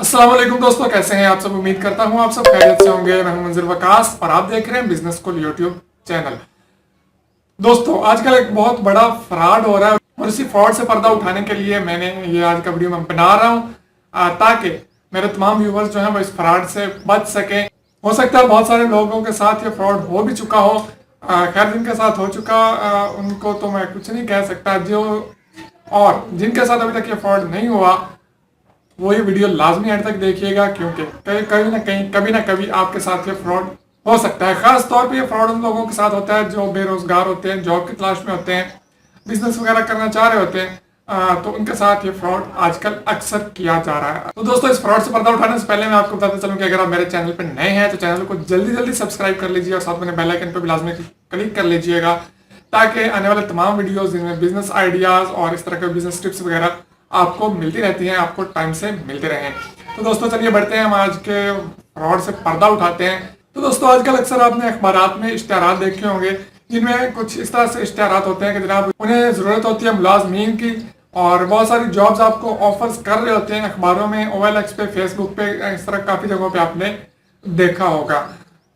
अस्सलाम वालेकुम दोस्तों, कैसे हैं आप सब। उम्मीद करता हूं आप सब खैरियत से होंगे। मैं हूं मंजिल वकास और आप देख रहे हैं बिजनेस स्कूल यूट्यूब चैनल। दोस्तों, आजकल एक बहुत बड़ा फ्रॉड हो रहा है और इसी फ्रॉड से पर्दा उठाने के लिए मैंने ये आज का वीडियो मैं बना रहा हूं, ताकि मेरे तमाम व्यूवर्स जो हैं वो इस फ्रॉड से बच सकें। हो सकता है बहुत सारे लोगों के साथ ये फ्रॉड हो भी चुका हो। खैर, जिनके साथ हो चुका उनको तो मैं कुछ नहीं कह सकता। जो और जिनके साथ अभी तक ये फ्रॉड नहीं हुआ वो ये वीडियो लाजमी एंड तक देखिएगा, क्योंकि कहीं ना कहीं कभी ना कभी आपके साथ ये फ्रॉड हो सकता है। खास तौर पे ये फ्रॉड उन लोगों के साथ होता है जो बेरोजगार होते हैं, जॉब की तलाश में होते हैं, बिजनेस वगैरह करना चाह रहे होते हैं। तो उनके साथ ये फ्रॉड आजकल अक्सर किया जा रहा है। तो दोस्तों, इस फ्रॉड से पर्दा उठाने से पहले मैं आपको बताता चलूं कि अगर आप मेरे चैनल पर नए हैं तो चैनल को जल्दी जल्दी सब्सक्राइब कर लीजिए और साथ में बेल आइकन पर भी लाजमी क्लिक कर लीजिएगा, ताकि आने वाले तमाम वीडियोस जिनमें बिजनेस आइडियाज और इस तरह के बिजनेस टिप्स वगैरह आपको मिलती रहती हैं, आपको टाइम से मिलते रहें। तो दोस्तों, चलिए बढ़ते हैं, हम आज के फ्रॉड से पर्दा उठाते हैं। तो दोस्तों, आजकल अक्सर आपने अखबारात में इश्तिहारात देखे होंगे जिनमें कुछ इस तरह से इश्तिहारात होते हैं कि जनाब उन्हें ज़रूरत होती है मुलाजमीन की, और बहुत सारी जॉब्स आपको ऑफर्स कर रहे होते हैं अखबारों में, OLX पे, फेसबुक पे, इस तरह काफ़ी जगहों पे आपने देखा होगा।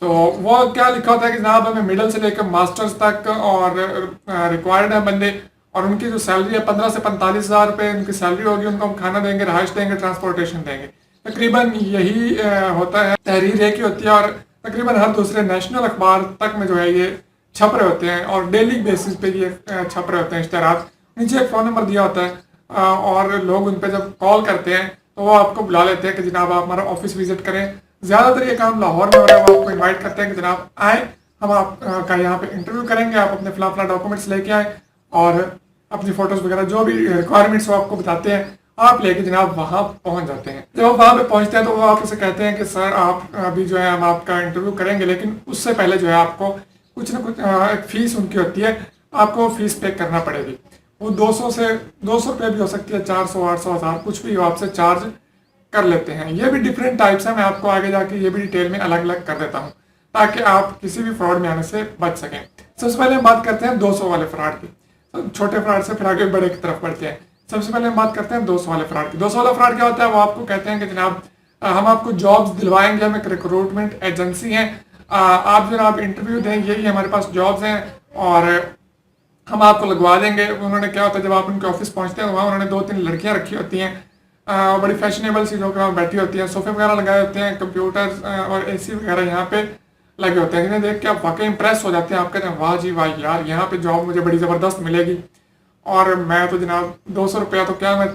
तो वो क्या लिखा होता है कि जनाब हमें मिडिल से लेकर मास्टर्स तक और रिक्वायर्ड है बंदे, और उनकी जो सैलरी है 15 से 45 हज़ार रुपये उनकी सैलरी होगी। उनको हम खाना देंगे, रहायश देंगे, ट्रांसपोर्टेशन देंगे। तकरीबन यही होता है। तहरीर एक ही होती है और तकरीबन हर दूसरे नेशनल अखबार तक में जो है ये छप रहे होते हैं, और डेली बेसिस पे ये छप रहे होते हैं इश्तिहारात। नीचे एक फ़ोन नंबर दिया होता है, और लोग उन पर जब कॉल करते हैं तो वो आपको बुला लेते हैं कि जनाब आप हमारा ऑफिस विजिट करें। ज़्यादातर ये काम लाहौर में हो रहा है। वो आपको इन्वाइट करते हैं कि जनाब आए, हम आपका यहाँ पे इंटरव्यू करेंगे, आप अपने फला डॉक्यूमेंट्स लेके आए और अपनी फोटोज वगैरह जो भी रिक्वायरमेंट्स वो आपको बताते हैं, आप लेके जनाब वहाँ पहुँच जाते हैं। जब आप वहाँ पे पहुँचते हैं तो वो आपसे कहते हैं कि सर आप अभी जो है हम आपका इंटरव्यू करेंगे, लेकिन उससे पहले जो है आपको कुछ ना कुछ एक फीस उनकी होती है, आपको फीस पे करना पड़ेगी। वो 200 रुपये भी हो सकती है, 400, 800, 1000, कुछ भी वो आपसे चार्ज कर लेते हैं। ये भी डिफरेंट टाइप्स है, मैं आपको आगे जाके ये भी डिटेल में अलग अलग कर देता हूँ, ताकि आप किसी भी फ्रॉड में आने से बच सकें। सबसे पहले हम बात करते हैं 200 वाले फ्रॉड की। तो छोटे फ्रॉड से फिर आगे बड़े की तरफ बढ़ते हैं। सबसे पहले हम बात करते हैं 200 वाले फ्रॉड की। 200 वाला फ्रॉड क्या होता है? वो आपको कहते हैं कि जनाब हम आपको जॉब्स दिलवाएंगे, हम एक रिक्रूटमेंट एजेंसी हैं, आप जनाब इंटरव्यू दें, यही हमारे पास जॉब्स हैं और हम आपको लगवा देंगे। उन्होंने क्या होता है, जब आप उनके ऑफिस पहुंचते हैं वहाँ उन्होंने 2-3 लड़कियां रखी होती हैं, बड़ी फैशनेबल सी, जो कि वहाँ बैठी होती हैं, सोफे वगैरह लगाए होते हैं, कंप्यूटर और AC वगैरह यहाँ पे लगे होते हैं, जिन्हें देख के आप वाकई इंप्रेस हो जाते हैं। आप कहते हैं वाह जी वाह यार, यहाँ पे जॉब मुझे बड़ी ज़बरदस्त मिलेगी, और मैं तो जनाब 200 रुपया तो क्या, मैं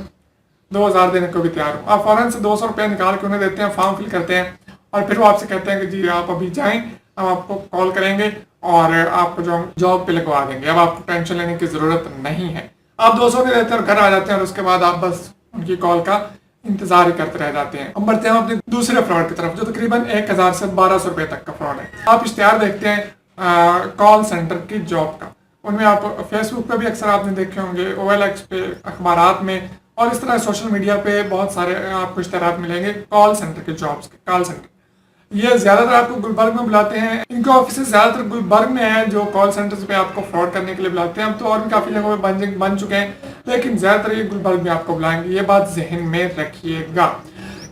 2000 देने को भी तैयार हूँ। आप फ़ौरन से 200 रुपया निकाल के उन्हें देते हैं, फॉर्म फिल करते हैं, और फिर वो आपसे कहते हैं कि जी आप अभी जाएँ, हम आपको कॉल करेंगे और आपको जो जॉब पे लगवा देंगे। अब आपको टेंशन लेने की ज़रूरत नहीं है। आप 200 नहीं देते और घर आ जाते हैं, और उसके बाद आप बस उनकी कॉल का इंतजार ही करते रह जाते हैं। अब बढ़ते हैं अपने दूसरे फ्रॉड की तरफ, जो तकरीबन 1000 से 1200 रुपये तक का फ्रॉड है। आप इश्तिहार देखते हैं कॉल सेंटर की जॉब का, उनमें आप फेसबुक पे भी अक्सर आपने देखे होंगे, OLX पे, अखबारात में, और इस तरह सोशल मीडिया पे बहुत सारे आपको इश्तिहारात मिलेंगे कॉल सेंटर के जॉब्स के। कॉल सेंटर ये ज्यादातर आपको गुलबर्ग में बुलाते हैं। इनके ऑफिस ज्यादातर गुलबर्ग में है, जो कॉल सेंटर्स पे आपको फ्रॉड करने के लिए बुलाते हैं। अब तो और भी काफी जगहों पे बन चुके हैं, लेकिन ज्यादातर ये गुलबर्ग में आपको बुलाएंगे, ये बात जहन में रखिएगा।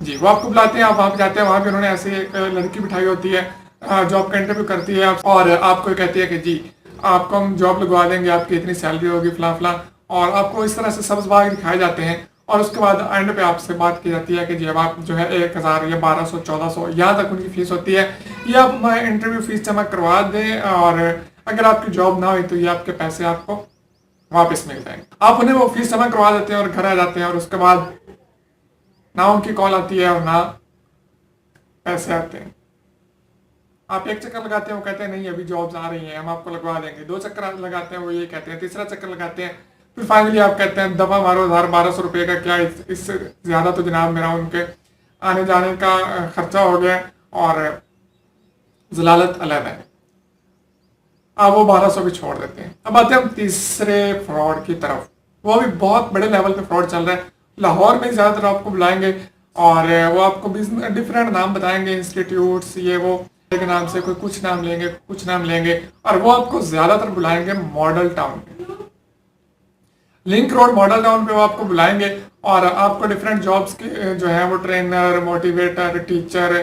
जी, वो आपको बुलाते हैं, आप वहाँ पे जाते हैं, वहाँ पे उन्होंने ऐसे एक लड़की बिठाई होती है, जॉब का इंटरव्यू करती है और आपको कहती है कि जी आपको हम जॉब लगवा देंगे, आपकी इतनी सैलरी होगी, फला फला, और आपको इस तरह से सब्ज बाग दिखाए जाते हैं। और उसके बाद एंड पे आपसे बात की जाती है कि जी अब आप जो है 1000 या 1200, 1400 यहाँ तक उनकी फीस होती है, ये आप इंटरव्यू फीस जमा करवा दें, और अगर आपकी जॉब ना हुई तो ये आपके पैसे आपको वापस मिल जाएंगे। आप उन्हें वो फीस जमा करवा देते हैं और घर आ जाते हैं, और उसके बाद ना उनकी कॉल आती है और ना पैसे आते हैं। आप एक चक्कर लगाते हैं, वो कहते हैं नहीं अभी जॉब्स आ रही हैं, हम आपको लगवा देंगे। 2 चक्कर लगाते हैं, वो ये कहते हैं। तीसरा चक्कर लगाते हैं, फिर फाइनली आप कहते हैं दफा मारो, 1000-1200 रुपये का क्या, इससे ज़्यादा तो जनाब मेरा उनके आने जाने का खर्चा हो गया और जलालत अलग है। आप वो 1200 भी छोड़ देते हैं। अब आते हैं हम तीसरे फ्रॉड की तरफ। वो भी बहुत बड़े लेवल पे फ्रॉड चल रहा है। लाहौर में ज़्यादातर आपको बुलाएंगे और वो आपको डिफरेंट नाम बताएंगे, इंस्टीट्यूट्स, ये वो एक नाम से, कोई कुछ नाम लेंगे, कुछ नाम लेंगे, और वो आपको ज़्यादातर बुलाएंगे मॉडल टाउन में, लिंक रोड मॉडल टाउन पे वो आपको बुलाएंगे और आपको डिफरेंट जॉब्स के जो है वो trainer, motivator, teacher,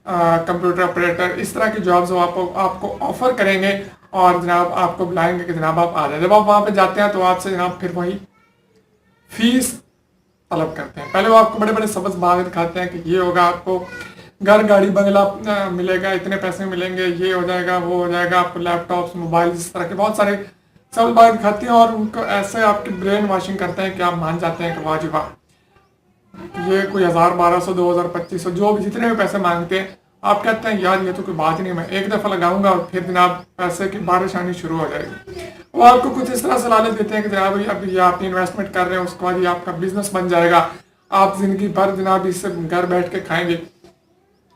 computer operator, इस तरह की जॉब्स वो आपको ऑफर करेंगे और जनाब आपको बुलाएंगे कि जनाब आप आ जाए। जब आप वहाँ पे जाते हैं तो आपसे जनाब फिर वही फीस तलब करते हैं। पहले वो आपको बड़े बड़े सबज बाग दिखाते हैं कि ये होगा, आपको घर, गाड़ी, बंगला मिलेगा, इतने पैसे मिलेंगे, ये हो जाएगा, वो हो जाएगा, आपको लैपटॉप्स, मोबाइल, इस तरह के बहुत सारे सबज बाग दिखाते हैं और उनको ऐसे आपकी ब्रेन वॉशिंग करते हैं कि आप मान जाते हैं कि वाह जी वाह, ये कोई 1000, 1200, 2000, 2500 जो भी जितने भी पैसे मांगते हैं, आप कहते हैं यार ये तो कोई बात ही नहीं, मैं एक दफ़ा लगाऊंगा और फिर जनाब पैसे की बारिश आनी शुरू हो जाएगी। वो आपको कुछ इस तरह से लालच देते हैं कि जनाब अभी ये आप इन्वेस्टमेंट कर रहे हैं, उसके बाद ये आपका बिजनेस बन जाएगा, आप जिंदगी भर जनाब इससे घर बैठ के खाएंगे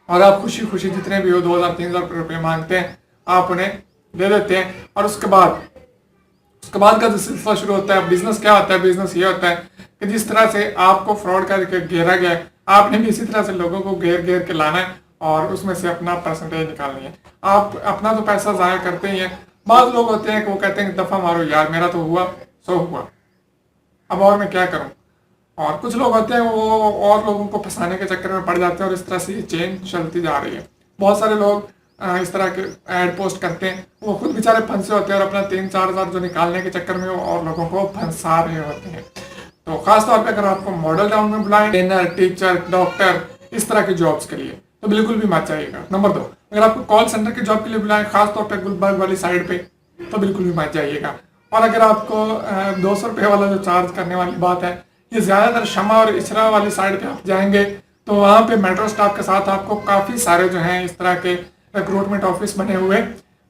और आप खुशी खुशी जितने भी हो 2000, 3000 रुपये मांगते हैं आप उन्हें दे देते हैं। और उसके बाद का जो सिलसिला शुरू होता है। बिजनेस क्या होता है? बिजनेस ये होता है कि जिस तरह से आपको फ्रॉड करके घेरा गया है, आपने भी इसी तरह से लोगों को घेर के लाना है और उसमें से अपना परसेंटेज निकालनी है। आप अपना तो पैसा ज़ाया करते ही हैं। बाद लोग होते हैं कि वो कहते हैं दफ़ा मारो यार, मेरा तो हुआ सो हुआ, अब और मैं क्या करूं। और कुछ लोग होते हैं वो और लोगों को फंसाने के चक्कर में पड़ जाते हैं और इस तरह से ये चेन चलती जा रही है। बहुत सारे लोग इस तरह के ऐड पोस्ट करते हैं, वो खुद बेचारे फंसे होते हैं और अपना 3-4 हज़ार जो निकालने के चक्कर में वो और लोगों को फंसा रहे होते हैं। तो खासतौर पर अगर आपको मॉडल टाउन में बुलाएं, ट्रेनर, टीचर, डॉक्टर, इस तरह की जॉब्स के लिए, तो बिल्कुल भी मत जाइएगा। नंबर 2, अगर आपको कॉल सेंटर की जॉब के लिए बुलाएं, खासतौर पर गुलबर्ग वाली साइड पे, तो बिल्कुल भी मत जाइएगा। और अगर आपको 200 रुपये वाला जो चार्ज करने वाली बात है, ये ज़्यादातर शमा और इचरा वाली साइड पे आप जाएंगे तो वहाँ पे मेट्रो स्टाफ के साथ आपको काफ़ी सारे जो हैं इस तरह के रिक्रूटमेंट ऑफिस बने हुए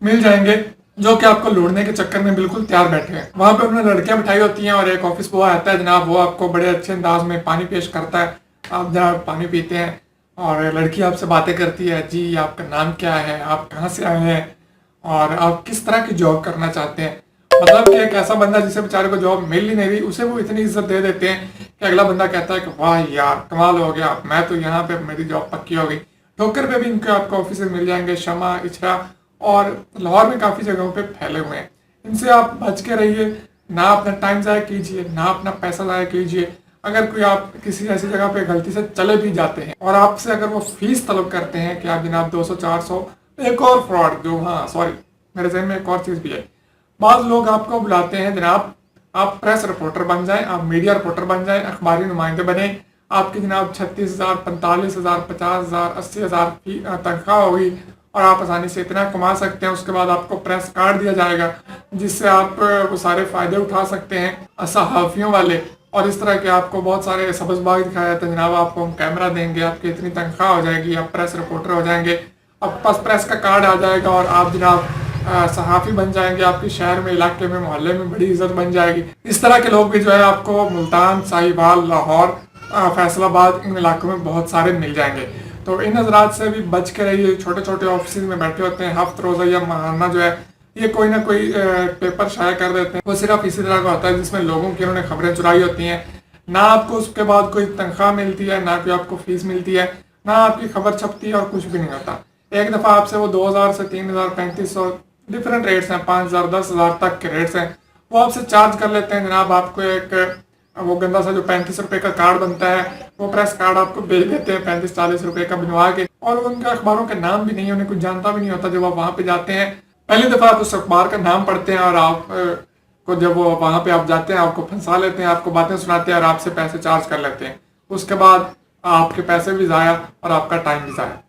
मिल जाएंगे, जो कि आपको लूटने के चक्कर में बिल्कुल तैयार बैठे हैं। वहाँ पे उन्होंने लड़कियां बिठाई होती हैं और एक ऑफिस बॉय आता है जनाब, वो आपको बड़े अच्छे अंदाज में पानी पेश करता है। आप जनाब पानी पीते हैं और लड़की आपसे बातें करती है, जी आपका नाम क्या है, आप कहाँ से आए हैं और आप किस तरह की जॉब करना चाहते हैं। मतलब कि एक ऐसा बंदा जिसे बेचारे को जॉब मिल ही नहीं रही, उसे वो इतनी इज्जत दे देते हैं कि अगला बंदा कहता है कि वाह यार कमाल हो गया, मैं तो यहाँ पे मेरी जॉब पक्की हो गई। ठोकर पे भी इनके आपको ऑफिस मिल जाएंगे, शमा, इचरा, और लाहौर में काफ़ी जगहों पे फैले हुए हैं। इनसे आप बच के रहिए, ना अपना टाइम ज़ाया कीजिए, ना अपना पैसा ज़ाया कीजिए। अगर कोई आप किसी ऐसी जगह पे गलती से चले भी जाते हैं और आपसे अगर वो फीस तलब करते हैं कि आप जनाब 200-400, एक और फ्रॉड जो, हाँ सॉरी मेरे जहन में एक और चीज़ भी है, बाद लोग आपको बुलाते हैं जनाब आप प्रेस रिपोर्टर बन जाएं, आप मीडिया रिपोर्टर बन जाएं, अखबारी नुमाइंदे बने, आपकी जनाब 36,000, 45,000, 50,000, 80,000 तनख्वाह होगी और आप आसानी से इतना कमा सकते हैं। उसके बाद आपको प्रेस कार्ड दिया जाएगा जिससे आप वो सारे फायदे उठा सकते हैं सहाफ़ियों वाले, और इस तरह के आपको बहुत सारे सबज बाग दिखाया जाता है जनाब, आपको हम कैमरा देंगे, आपकी इतनी तनख्वाह हो जाएगी, आप प्रेस रिपोर्टर हो जाएंगे, आपके पास प्रेस का कार्ड आ जाएगा और आप जनाब सहाफ़ी बन जाएंगे, आपके शहर में, इलाके में, मोहल्ले में बड़ी इज्जत बन जाएगी। इस तरह के लोग भी जो है आपको मुल्तान, साहिवाल, लाहौर, फैसलाबाद, इन इलाकों में बहुत सारे मिल जाएंगे। तो इन हजरात से भी बच के रहिए। छोटे छोटे ऑफिस में बैठे होते हैं, हफ्त रोज़ा या माहाना जो है ये कोई ना कोई पेपर शाया कर देते हैं, वो सिर्फ इसी तरह का होता है जिसमें लोगों की उन्होंने खबरें चुराई होती हैं। ना आपको उसके बाद कोई तनख्वाह मिलती है, ना कोई आपको फीस मिलती है, ना आपकी खबर छपती है और कुछ भी नहीं होता। एक दफ़ा आपसे वो 2000 से 3000, 3500 डिफरेंट रेट्स हैं, 5000, 10,000 तक के रेट्स हैं, वो आपसे चार्ज कर लेते हैं जनाब। आपको एक वो गंदा सा जो 35 रुपए का कार्ड बनता है, वो प्रेस कार्ड आपको भेज देते हैं 35-40 रुपए का बनवा के, और उनके अखबारों के नाम भी नहीं है, उन्हें कुछ जानता भी नहीं होता। जब आप वहाँ पे जाते हैं पहली दफ़ा आप उस अखबार का नाम पढ़ते हैं और आप को जब वो वहाँ पे आप जाते हैं आपको फंसा लेते हैं, आपको बातें सुनाते हैं और आपसे पैसे चार्ज कर लेते हैं। उसके बाद आपके पैसे भी ज़ाया और आपका टाइम भी ज़ाया।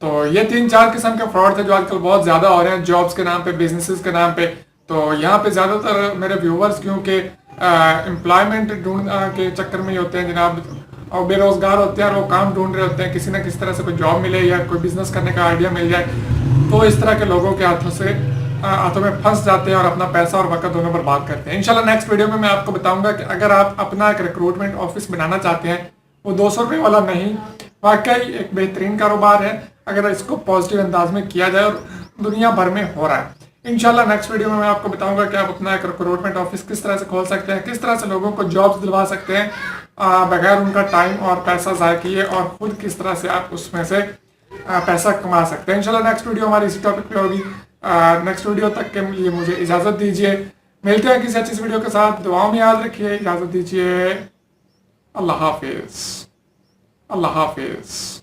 तो ये 3-4 किस्म के फ्रॉड थे जो आजकल बहुत ज़्यादा हो रहे हैं जॉब्स के नाम पे, बिजनेसेस के नाम पे। तो यहाँ पे ज़्यादातर मेरे व्यूवर्स क्योंकि एम्प्लॉयमेंट ढूंढ के चक्कर में ही होते हैं जनाब, और बेरोजगार होते हैं और वो काम ढूंढ रहे होते हैं, किसी ना किसी तरह से कोई जॉब मिले या कोई बिजनेस करने का आइडिया मिल जाए, तो इस तरह के लोगों के हाथों में फंस जाते हैं और अपना पैसा और वक्त दोनों बर्बाद करते हैं। इंशाल्लाह नेक्स्ट वीडियो में मैं आपको बताऊंगा कि अगर आप अपना एक रिक्रूटमेंट ऑफिस बनाना चाहते हैं, वो 200 रुपये वाला नहीं, वाकई एक बेहतरीन कारोबार है अगर इसको पॉजिटिव अंदाज में किया जाए, और दुनिया भर में हो रहा है। इंशाल्लाह नेक्स्ट वीडियो में मैं आपको बताऊंगा कि आप अपना एक रिक्रूटमेंट ऑफिस किस तरह से खोल सकते हैं, किस तरह से लोगों को जॉब्स दिलवा सकते हैं बगैर उनका टाइम और पैसा ज़ाया किए, और खुद किस तरह से आप उसमें से पैसा कमा सकते हैं। इंशाल्लाह नेक्स्ट वीडियो हमारी इसी टॉपिक पे होगी। नेक्स्ट वीडियो तक के लिए मुझे इजाज़त दीजिए। मिलते हैं किसी अच्छी वीडियो के साथ। दुआओं में याद रखिए। इजाज़त दीजिए। अल्लाह हाफिज। अल्लाह हाफिज।